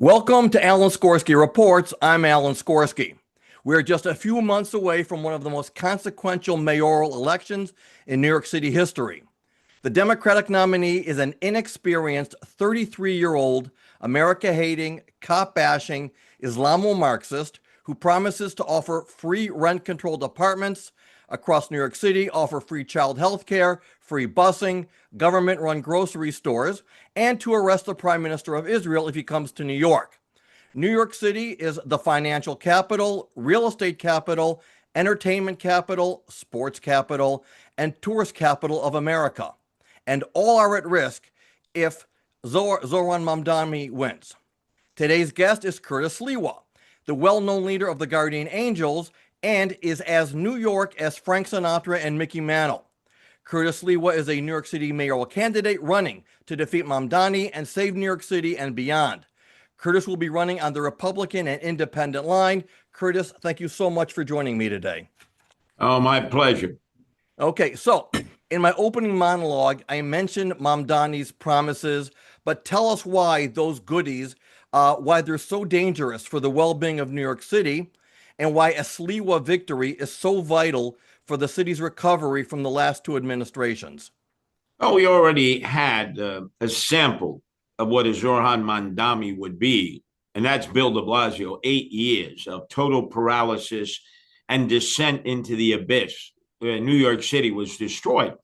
Welcome to Alan Skorsky Reports. I'm Alan Skorsky. We're just a few months away from one of the most consequential mayoral elections in New York City history. The Democratic nominee is an inexperienced 33-year-old, America-hating, cop-bashing Islamo-Marxist who promises to offer free rent-controlled apartments across New York City, offer free child health care, free busing, government-run grocery stores, and to arrest the Prime Minister of Israel if he comes to New York. New York City is the financial capital, real estate capital, entertainment capital, sports capital, and tourist capital of America. And all are at risk if Zohran Mamdani wins. Today's guest is Curtis Sliwa, the well-known leader of the Guardian Angels, and is as New York as Frank Sinatra and Mickey Mantle. Curtis Sliwa is a New York City mayoral candidate running to defeat Mamdani and save New York City and beyond. Curtis will be running on the Republican and Independent line. Curtis, thank you so much for joining me today. Oh, my pleasure. Okay, so in my opening monologue, I mentioned Mamdani's promises, but tell us why those goodies, why they're so dangerous for the well-being of New York City, and why a Sliwa victory is so vital for the city's recovery from the last two administrations. Oh, we already had a sample of what a Zohran Mamdani would be, and that's Bill de Blasio, 8 years of total paralysis and descent into the abyss. New York City was destroyed.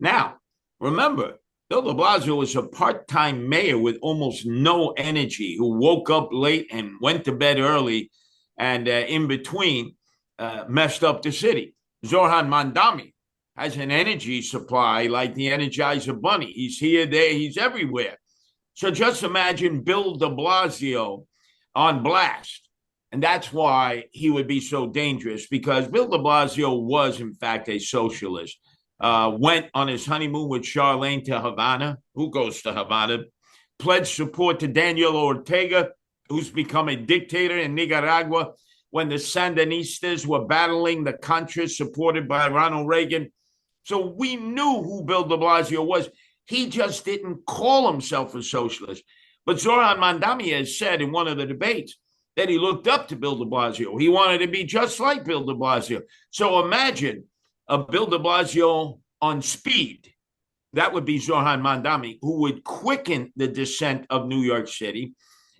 Now, remember, Bill de Blasio was a part-time mayor with almost no energy, who woke up late and went to bed early, and in between messed up the city. Zohran Mamdani has an energy supply like the Energizer Bunny. He's here, there, he's everywhere. So just imagine Bill de Blasio on blast. And that's why he would be so dangerous, because Bill de Blasio was, in fact, a socialist. Went on his honeymoon with Charlene to Havana. Who goes to Havana? Pledged support to Daniel Ortega, who's become a dictator in Nicaragua, when the Sandinistas were battling the Contras supported by Ronald Reagan. So we knew who Bill de Blasio was. He just didn't call himself a socialist. But Zohran Mamdani has said in one of the debates that he looked up to Bill de Blasio. He wanted to be just like Bill de Blasio. So imagine a Bill de Blasio on speed. That would be Zohran Mamdani, who would quicken the descent of New York City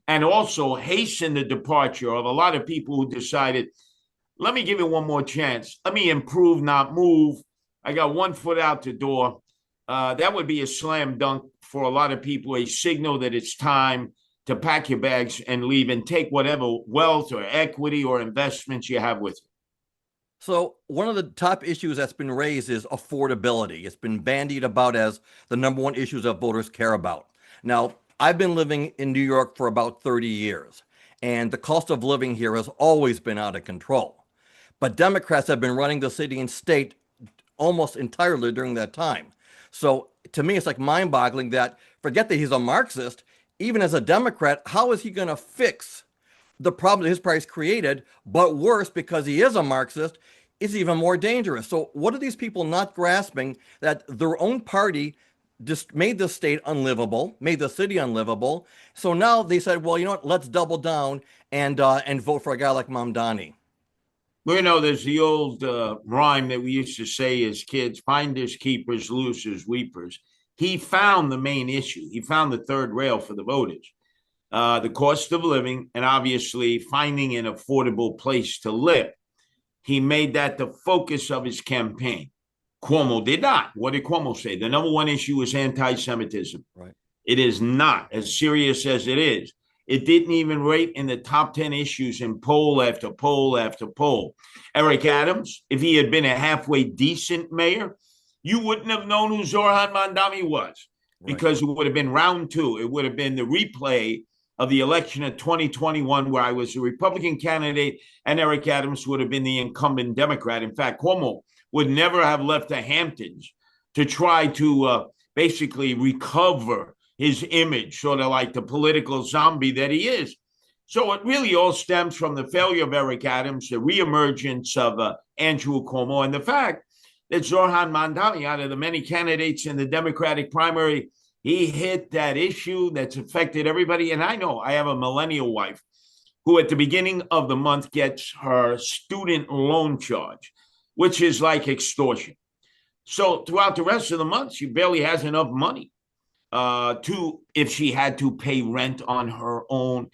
and also hasten the departure of a lot of people who decided, let me give it one more chance. Let me improve, not move. I got 1 foot out the door. That would be a slam dunk for a lot of people, a signal that it's time to pack your bags and leave and take whatever wealth or equity or investments you have with you. So one of the top issues that's been raised is affordability. It's been bandied about as the number one issue that voters care about. Now, I've been living in New York for about 30 years, and the cost of living here has always been out of control. But Democrats have been running the city and state almost entirely during that time. So to me, it's like mind-boggling that, forget that he's a Marxist, even as a Democrat, how is he going to fix the problem that his party's created? But worse, because he is a Marxist, it's even more dangerous. So what are these people not grasping, that their own party just made the state unlivable, made the city unlivable? So now they said, well, you know what, let's double down and vote for a guy like Mamdani. Well, you know, there's the old rhyme that we used to say as kids: finders, keepers, losers, weepers. He found the main issue. He found the third rail for the voters, the cost of living, and obviously finding an affordable place to live. He made that the focus of his campaign. Cuomo did not. What did Cuomo say? The number one issue is anti-Semitism. Right. It is not as serious as it is. It didn't even rate in the top 10 issues in poll after poll after poll. Eric Adams, if he had been a halfway decent mayor, you wouldn't have known who Zohran Mamdani was, because it would have been round two. It would have been the replay of the election of 2021, where I was a Republican candidate and Eric Adams would have been the incumbent Democrat. In fact, Cuomo would never have left the Hamptons to try to basically recover his image, sort of like the political zombie that he is. So it really all stems from the failure of Eric Adams, the reemergence of Andrew Cuomo, and the fact that Zohran Mamdani, out of the many candidates in the Democratic primary, He hit that issue that's affected everybody. And I know I have a millennial wife who at the beginning of the month gets her student loan charge, which is like extortion. So throughout the rest of the month, she barely has enough money if she had to pay rent on her own,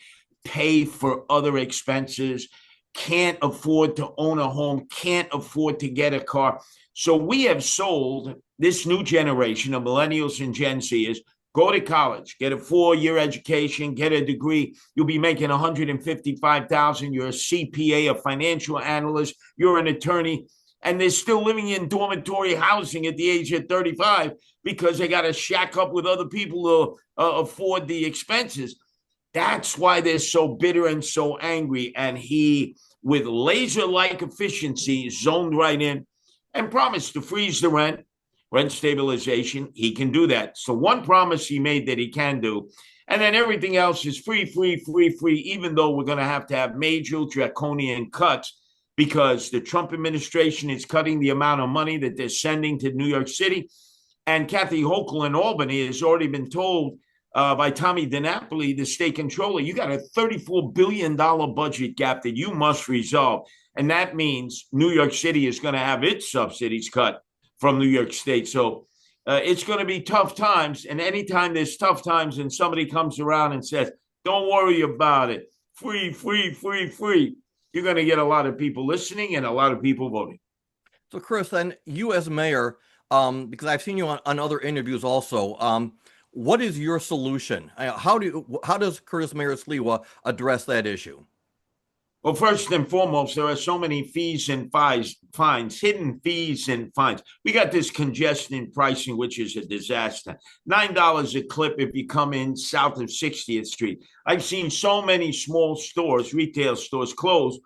pay for other expenses, can't afford to own a home, can't afford to get a car. So we have sold this new generation of millennials and Gen Zers. Go to college, get a 4-year education, get a degree. You'll be making $155,000. You're a CPA, a financial analyst. You're an attorney, and they're still living in dormitory housing at the age of 35 because they got to shack up with other people to afford the expenses. That's why they're so bitter and so angry. And he, with laser-like efficiency, zoned right in and promised to freeze the rent stabilization. He can do that. So one promise he made that he can do, and then everything else is free, even though we're going to have major draconian cuts because the Trump administration is cutting the amount of money that they're sending to New York City. And Kathy Hochul in Albany has already been told by Tommy DiNapoli, the state controller, you got a $34 billion budget gap that you must resolve. And that means New York City is going to have its subsidies cut from New York State. So it's going to be tough times. And anytime there's tough times and somebody comes around and says, don't worry about it, free, you're going to get a lot of people listening and a lot of people voting. So, Chris, then you as mayor, because I've seen you on other interviews also, what is your solution? How does Curtis Mayor Sliwa address that issue? Well, first and foremost, there are so many fees and fines, hidden fees and fines. We got this congestion pricing, which is a disaster. $9 a clip if you come in south of 60th Street. I've seen so many small stores, retail stores close.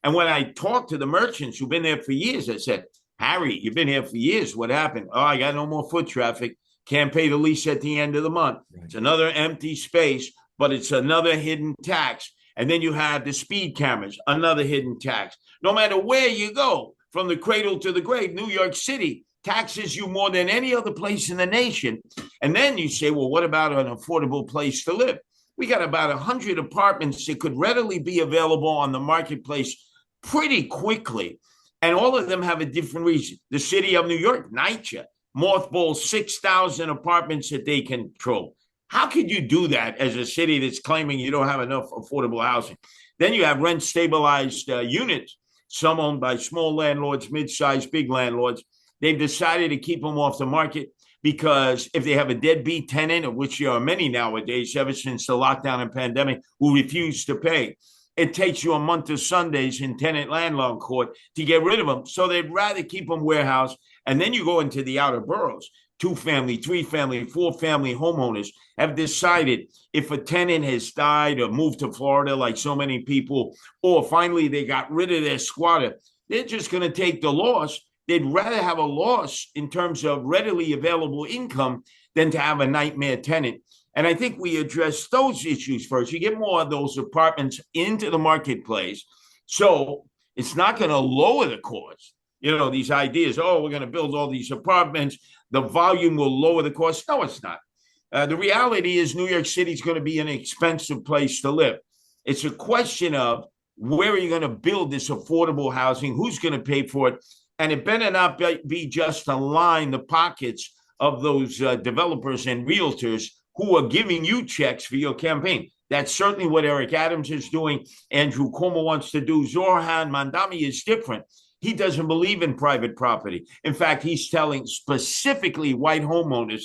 And when I talk to the merchants who've been there for years, I said, Harry, you've been here for years. What happened? Oh, I got no more foot traffic. Can't pay the lease at the end of the month. Right. It's another empty space, but it's another hidden tax. And then you have the speed cameras, another hidden tax. No matter where you go, from the cradle to the grave, New York City taxes you more than any other place in the nation. And then you say, well, what about an affordable place to live? We got about 100 apartments that could readily be available on the marketplace pretty quickly. And all of them have a different reason. The city of New York, NYCHA, mothballs 6,000 apartments that they control. How could you do that as a city that's claiming you don't have enough affordable housing? Then you have rent-stabilized units, some owned by small landlords, mid-sized, big landlords. They've decided to keep them off the market because if they have a deadbeat tenant, of which there are many nowadays, ever since the lockdown and pandemic, who refuse to pay, it takes you a month of Sundays in tenant-landlord court to get rid of them. So they'd rather keep them warehoused. And then you go into the outer boroughs. 2-family, 3-family, 4-family homeowners have decided if a tenant has died or moved to Florida like so many people, or finally they got rid of their squatter, they're just going to take the loss. They'd rather have a loss in terms of readily available income than to have a nightmare tenant. And I think we address those issues first. You get more of those apartments into the marketplace. So it's not going to lower the cost. You know, these ideas, oh, we're going to build all these apartments, the volume will lower the cost. No, it's not. The reality is New York City is going to be an expensive place to live. It's a question of where are you going to build this affordable housing? Who's going to pay for it? And it better not be just to line the pockets of those developers and realtors who are giving you checks for your campaign. That's certainly what Eric Adams is doing. Andrew Cuomo wants to do. Zoran Mamdani is different. He doesn't believe in private property. In fact, he's telling specifically white homeowners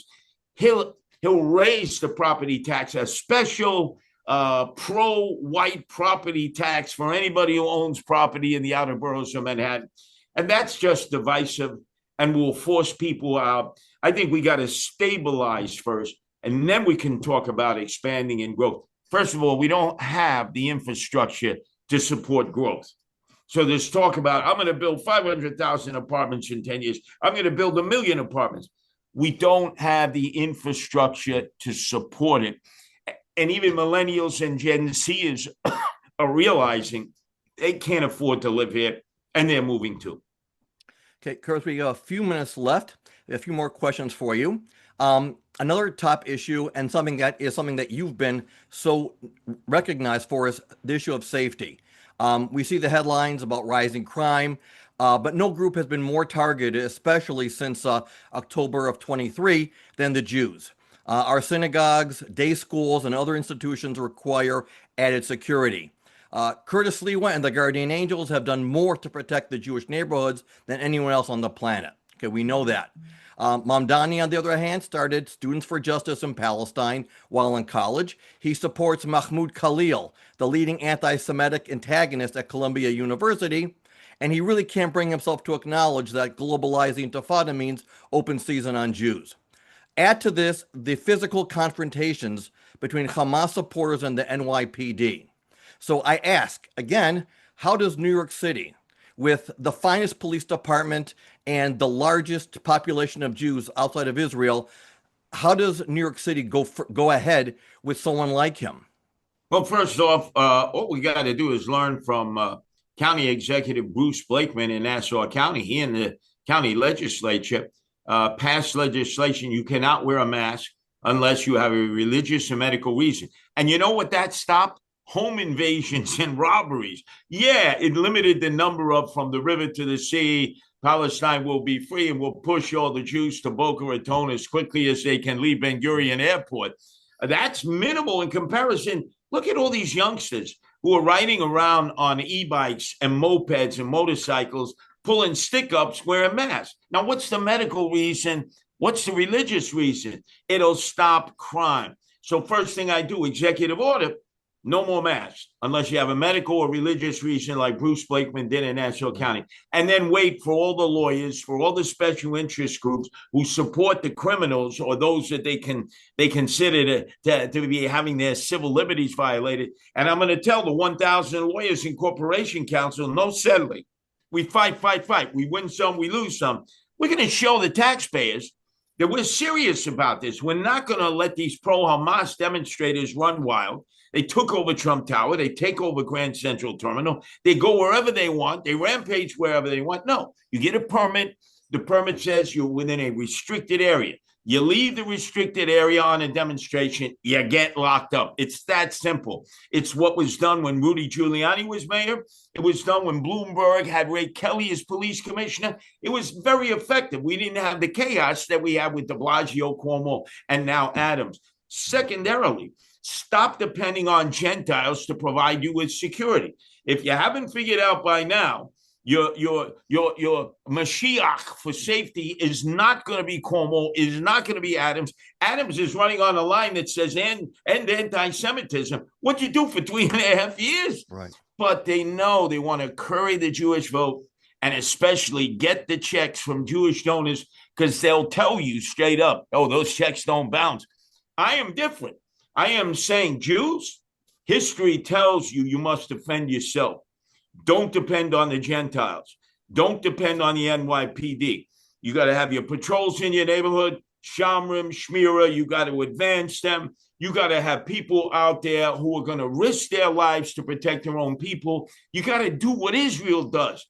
he'll raise the property tax, a special pro-white property tax for anybody who owns property in the outer boroughs of Manhattan. And that's just divisive and will force people out. I think we got to stabilize first, and then we can talk about expanding and growth. First of all, we don't have the infrastructure to support growth. So there's talk about, I'm going to build 500,000 apartments in 10 years. I'm going to build 1 million apartments. We don't have the infrastructure to support it. And even millennials and Gen Zers are realizing they can't afford to live here, and they're moving too. Okay, Curtis, we got a few minutes left. A few more questions for you. Another top issue, and something that you've been so recognized for, is the issue of safety. We see the headlines about rising crime, but no group has been more targeted, especially since October of 23, than the Jews. Our synagogues, day schools, and other institutions require added security. Curtis Sliwa and the Guardian Angels have done more to protect the Jewish neighborhoods than anyone else on the planet. Okay, we know that. Mamdani, on the other hand, started Students for Justice in Palestine while in college. He supports Mahmoud Khalil, the leading anti-Semitic antagonist at Columbia University, and he really can't bring himself to acknowledge that globalizing Intifada means open season on Jews. Add to this the physical confrontations between Hamas supporters and the NYPD. So I ask, again, how does New York City, with the finest police department and the largest population of Jews outside of Israel, how does New York City go ahead with someone like him? Well, first off, what we got to do is learn from County Executive Bruce Blakeman in Nassau County. He and the county legislature passed legislation. You cannot wear a mask unless you have a religious or medical reason. And you know what that stopped? Home invasions and robberies. Yeah, it limited the number of from the river to the sea. Palestine will be free and will push all the Jews to Boca Raton as quickly as they can leave Ben Gurion Airport. That's minimal in comparison. Look at all these youngsters who are riding around on e-bikes and mopeds and motorcycles, pulling stick-ups, wearing masks. Now, what's the medical reason? What's the religious reason? It'll stop crime. So first thing I do, executive order, no more masks unless you have a medical or religious reason like Bruce Blakeman did in Nassau County. And then wait for all the lawyers, for all the special interest groups who support the criminals or those that they consider to be having their civil liberties violated. And I'm going to tell the 1,000 lawyers in Corporation Council, no settling. We fight. We win some, we lose some. We're going to show the taxpayers that we're serious about this. We're not going to let these pro-Hamas demonstrators run wild. They took over Trump Tower. They take over Grand Central Terminal. They go wherever they want. They rampage wherever they want. No, you get a permit. The permit says you're within a restricted area. You leave the restricted area on a demonstration, you get locked up. It's that simple. It's what was done when Rudy Giuliani was mayor. It was done when Bloomberg had Ray Kelly as police commissioner. It was very effective. We didn't have the chaos that we have with de Blasio, Cuomo, and now Adams. Secondarily, stop depending on Gentiles to provide you with security. If you haven't figured out by now, your Mashiach for safety is not going to be Cuomo, is not going to be Adams. Adams is running on a line that says end anti-Semitism. What'd you do for 3.5 years? Right. But they know they want to curry the Jewish vote and especially get the checks from Jewish donors because they'll tell you straight up, oh, those checks don't bounce. I am different. I am saying, Jews, history tells you you must defend yourself. Don't depend on the Gentiles. Don't depend on the NYPD. You got to have your patrols in your neighborhood, Shamrim, Shmira. You got to advance them. You got to have people out there who are going to risk their lives to protect their own people. You got to do what Israel does.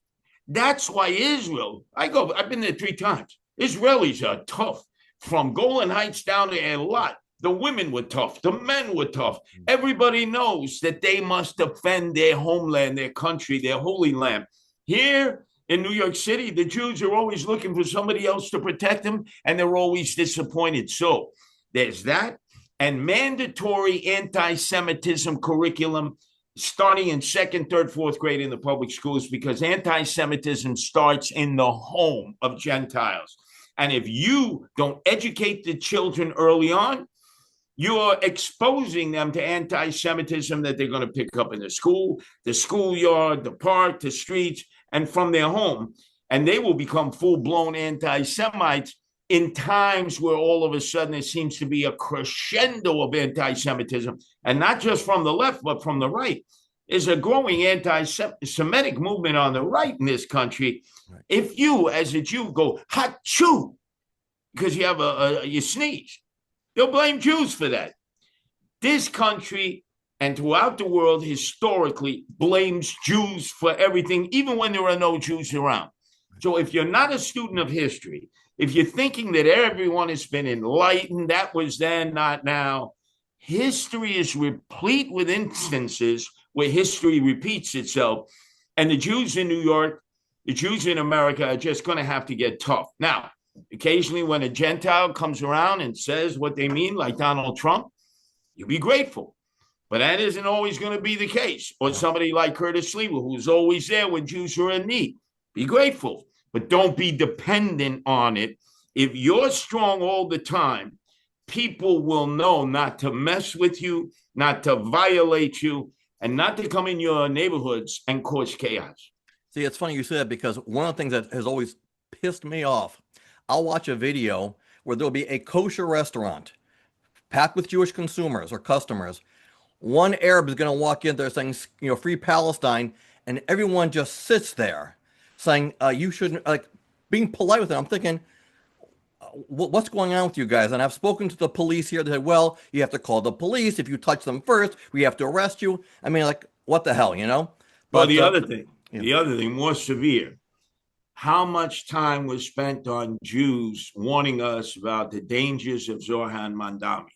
That's why Israel, I've been there 3 times. Israelis are tough. From Golan Heights down to Eilat. The women were tough. The men were tough. Everybody knows that they must defend their homeland, their country, their holy land. Here in New York City, the Jews are always looking for somebody else to protect them, and they're always disappointed. So there's that. And mandatory anti-Semitism curriculum starting in 2nd, 3rd, 4th grade in the public schools, because anti-Semitism starts in the home of Gentiles. And if you don't educate the children early on, you're exposing them to anti-Semitism that they're going to pick up in the school, the schoolyard, the park, the streets, and from their home. And they will become full-blown anti-Semites in times where all of a sudden there seems to be a crescendo of anti-Semitism, and not just from the left, but from the right. There's a growing anti-Semitic movement on the right in this country. Right. If you, as a Jew, go hachoo because you have you sneeze, they'll blame Jews for that. This country and throughout the world historically blames Jews for everything, even when there are no Jews around. So if you're not a student of history, If you're thinking that everyone has been enlightened, that was then, not now. History is replete with instances where history repeats itself. And the Jews in New York, the Jews in America are just going to have to get tough. Now, occasionally when a Gentile comes around and says what they mean, like Donald Trump, you'll be grateful. But that isn't always going to be the case. Or somebody like Curtis Sliwa, who's always there when Jews are in need. Be grateful, but don't be dependent on it. If you're strong all the time, people will know not to mess with you, not to violate you, and not to come in your neighborhoods and cause chaos. See, it's funny you said that, because one of the things that has always pissed me off, I'll watch a video where there'll be a kosher restaurant packed with Jewish consumers or customers. One Arab is going to walk in there saying, free Palestine, and everyone just sits there saying, you shouldn't, like, being polite with it. I'm thinking, what's going on with you guys? And I've spoken to the police here. They said, well, you have to call the police. If you touch them first, we have to arrest you. I mean, like, what the hell, But the other thing, more severe, how much time was spent on Jews warning us about the dangers of Zohar Mandami?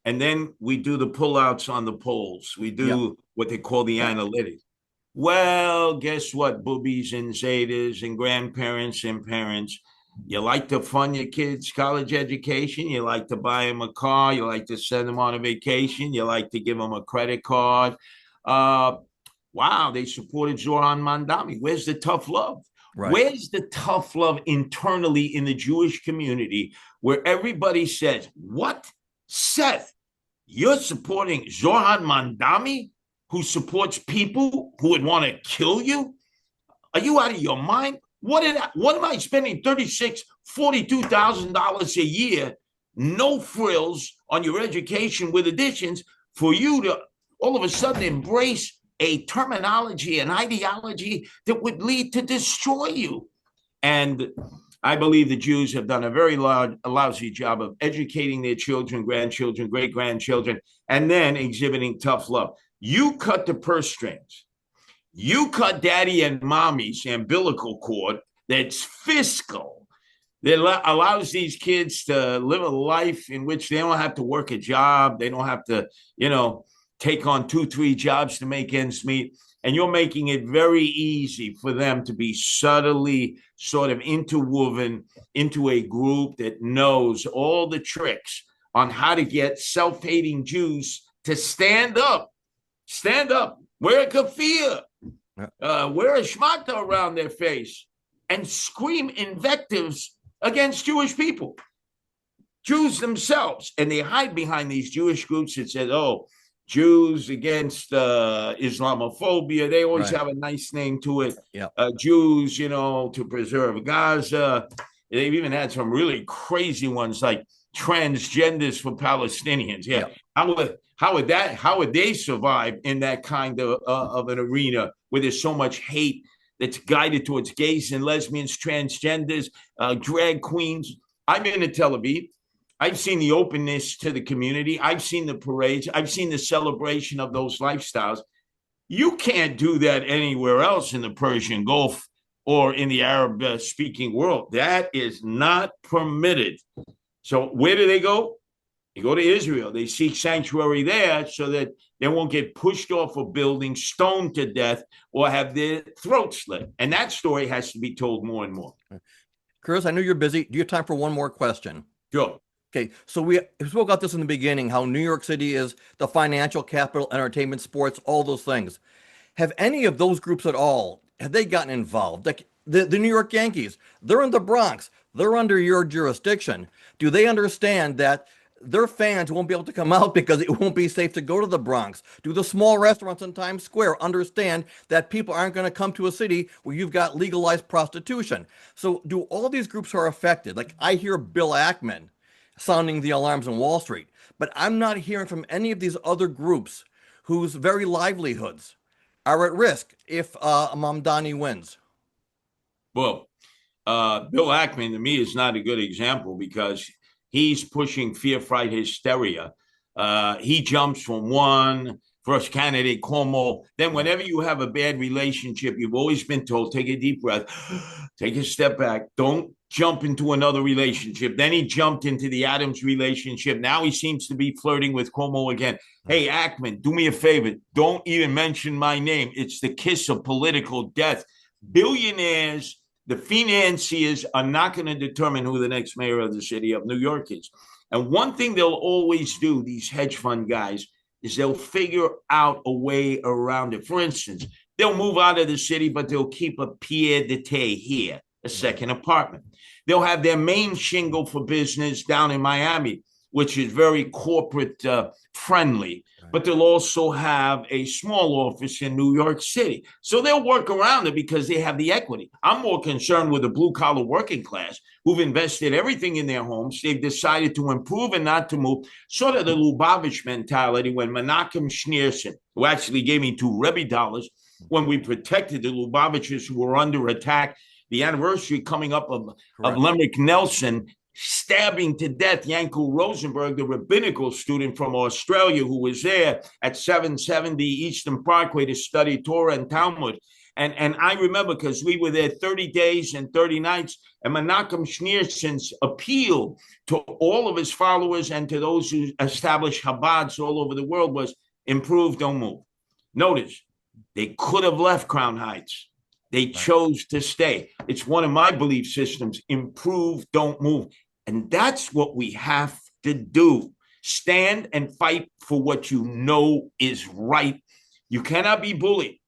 And then we do the pullouts on the polls. We do what they call the analytics. Well, guess what, boobies and zetas and grandparents and parents? You like to fund your kids' college education. You like to buy them a car. You like to send them on a vacation. You like to give them a credit card. Wow, they supported Zohar Mandami. Where's the tough love? Right. Where's the tough love internally in the Jewish community where everybody says, what? Seth, you're supporting Zohar Mandami, who supports people who would want to kill you? Are you out of your mind? What am I spending $42,000 a year, no frills, on your education with additions for you to all of a sudden embrace a terminology and ideology that would lead to destroy you? And I believe the Jews have done a very lousy job of educating their children, grandchildren, great-grandchildren, and then exhibiting tough love. You cut the purse strings. You cut daddy and mommy's umbilical cord that's fiscal, that allows these kids to live a life in which they don't have to work a job. They don't have to, take on 2-3 jobs to make ends meet. And you're making it very easy for them to be subtly sort of interwoven into a group that knows all the tricks on how to get self-hating Jews to stand up, wear a keffiyeh, wear a shmata around their face, and scream invectives against Jewish people, Jews themselves. And they hide behind these Jewish groups that said, Jews against Islamophobia. They always have a nice name to it. Jews, to preserve Gaza. They've even had some really crazy ones like transgenders for Palestinians. How would they survive in that kind of an arena where there's so much hate that's guided towards gays and lesbians, transgenders, drag queens? I've been to Tel Aviv. I've seen the openness to the community. I've seen the parades. I've seen the celebration of those lifestyles. You can't do that anywhere else in the Persian Gulf or in the Arab-speaking world. That is not permitted. So where do they go? They go to Israel. They seek sanctuary there so that they won't get pushed off a building, stoned to death, or have their throats slit. And that story has to be told more and more. Curtis, I know you're busy. Do you have time for one more question? Sure. Okay, so we spoke about this in the beginning, how New York City is the financial capital, entertainment, sports, all those things. Have any of those groups at all, have they gotten involved? Like the New York Yankees, they're in the Bronx. They're under your jurisdiction. Do they understand that their fans won't be able to come out because it won't be safe to go to the Bronx? Do the small restaurants in Times Square understand that people aren't going to come to a city where you've got legalized prostitution? So do all these groups are affected? Like I hear Bill Ackman sounding the alarms on Wall Street, but I'm not hearing from any of these other groups whose very livelihoods are at risk if Mamdani wins. Well, Bill Ackman to me is not a good example because he's pushing fear, fright, hysteria. He jumps from one first candidate, Cuomo. Then whenever you have a bad relationship, you've always been told, take a deep breath, take a step back. Don't jump into another relationship. Then he jumped into the Adams relationship. Now he seems to be flirting with Cuomo again. Hey, Ackman, do me a favor. Don't even mention my name. It's the kiss of political death. Billionaires, the financiers are not going to determine who the next mayor of the city of New York is. And one thing they'll always do, these hedge fund guys, is they'll figure out a way around it. For instance, they'll move out of the city, but they'll keep a pied-à-terre here, a second apartment. They'll have their main shingle for business down in Miami, which is very corporate friendly, but they'll also have a small office in New York City. So they'll work around it because they have the equity. I'm more concerned with the blue-collar working class who've invested everything in their homes. They've decided to improve and not to move. Sort of the Lubavitch mentality when Menachem Schneerson, who actually gave me $2 Rebbe when we protected the Lubavitchers who were under attack, the anniversary coming up of Lemrick Nelson stabbing to death Yankel Rosenberg, the rabbinical student from Australia who was there at 770 Eastern Parkway to study Torah and Talmud. And I remember because we were there 30 days and 30 nights, and Menachem Schneerson's appeal to all of his followers and to those who established Chabads all over the world was improve, don't move. Notice, they could have left Crown Heights. They chose to stay. It's one of my belief systems, improve, don't move. And that's what we have to do. Stand and fight for what you know is right. You cannot be bullied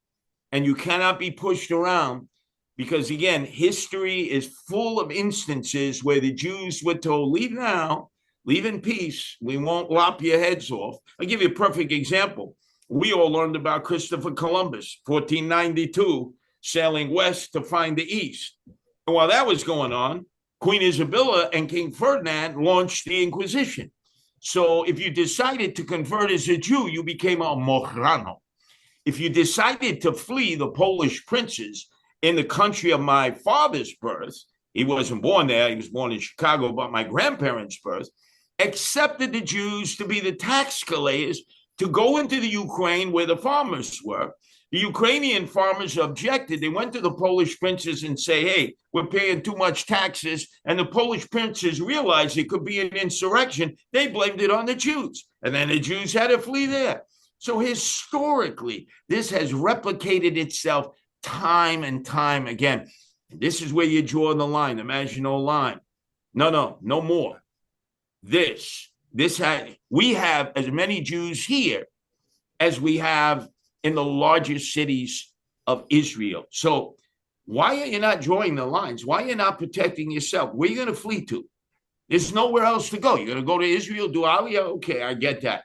and you cannot be pushed around because, again, history is full of instances where the Jews were told, leave now, leave in peace. We won't lop your heads off. I'll give you a perfect example. We all learned about Christopher Columbus, 1492, sailing west to find the east. And while that was going on, Queen Isabella and King Ferdinand launched the Inquisition. So if you decided to convert as a Jew, you became a Mojrano. If you decided to flee the Polish princes in the country of my father's birth, he wasn't born there, he was born in Chicago, but my grandparents' birth, accepted the Jews to be the tax collectors to go into the Ukraine where the farmers were. The Ukrainian farmers objected. They went to the Polish princes and say, hey, we're paying too much taxes. And the Polish princes realized it could be an insurrection. They blamed it on the Jews. And then the Jews had to flee there. So historically, this has replicated itself time and time again. And this is where you draw the line, the Maginot Line. No more. We have as many Jews here as we have in the largest cities of Israel. So why are you not drawing the lines? Why are you not protecting yourself? Where are you going to flee to? There's nowhere else to go. You're going to go to Israel, do Aliyah? Okay, I get that.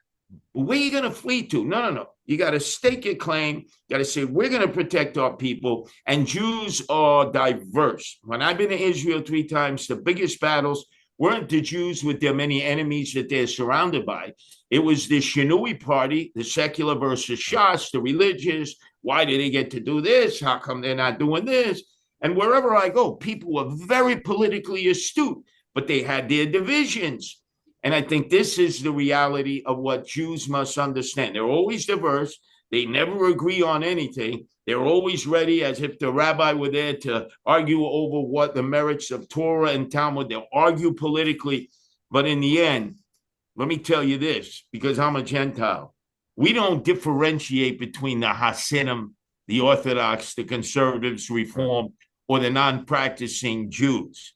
But where are you going to flee to? No. You got to stake your claim. You got to say, we're going to protect our people. And Jews are diverse. When I've been to Israel 3 times, the biggest battles weren't the Jews with their many enemies that they're surrounded by. It was the Shinui party, the secular versus Shas, the religious. Why do they get to do this? How come they're not doing this? And wherever I go, people were very politically astute, but they had their divisions. And I think this is the reality of what Jews must understand. They're always diverse. They never agree on anything. They're always ready, as if the rabbi were there, to argue over what the merits of Torah and Talmud. They'll argue politically. But in the end, let me tell you this, because I'm a Gentile. We don't differentiate between the Hasidim, the Orthodox, the conservatives, Reform, or the non-practicing Jews.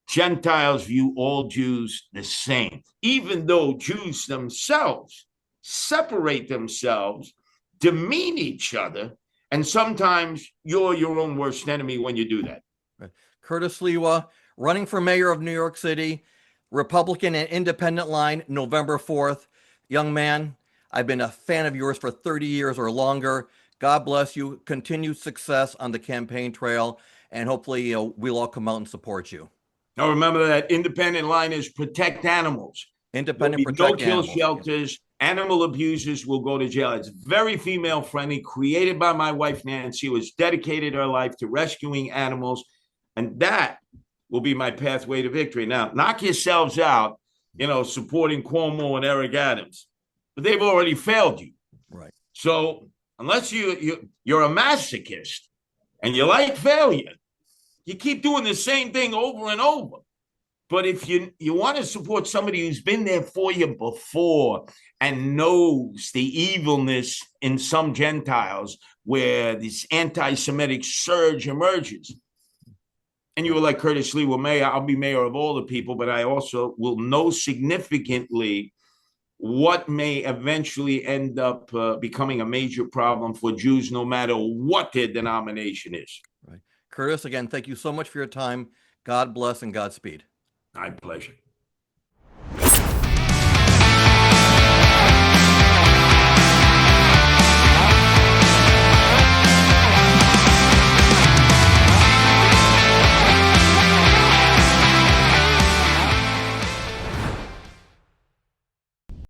Gentiles view all Jews the same, even though Jews themselves separate themselves, demean each other, and sometimes you're your own worst enemy when you do that. Curtis Sliwa, running for mayor of New York City, Republican and independent line, November 4th. Young man, I've been a fan of yours for 30 years or longer. God bless you. Continued success on the campaign trail, and hopefully we'll all come out and support you. Now remember that independent line is protect animals. Independent protect animals. No-kill shelters. Animal abusers will go to jail. It's very female-friendly, created by my wife, Nancy, who has dedicated her life to rescuing animals. And that will be my pathway to victory. Now, knock yourselves out, supporting Cuomo and Eric Adams. But they've already failed you. Right. So unless you're a masochist and you like failure, You keep doing the same thing over and over. But if you want to support somebody who's been there for you before and knows the evilness in some Gentiles where this anti-Semitic surge emerges, and you were like Curtis Sliwa, mayor, I'll be mayor of all the people, but I also will know significantly what may eventually end up becoming a major problem for Jews, no matter what their denomination is. Right. Curtis, again, thank you so much for your time. God bless and Godspeed. My pleasure.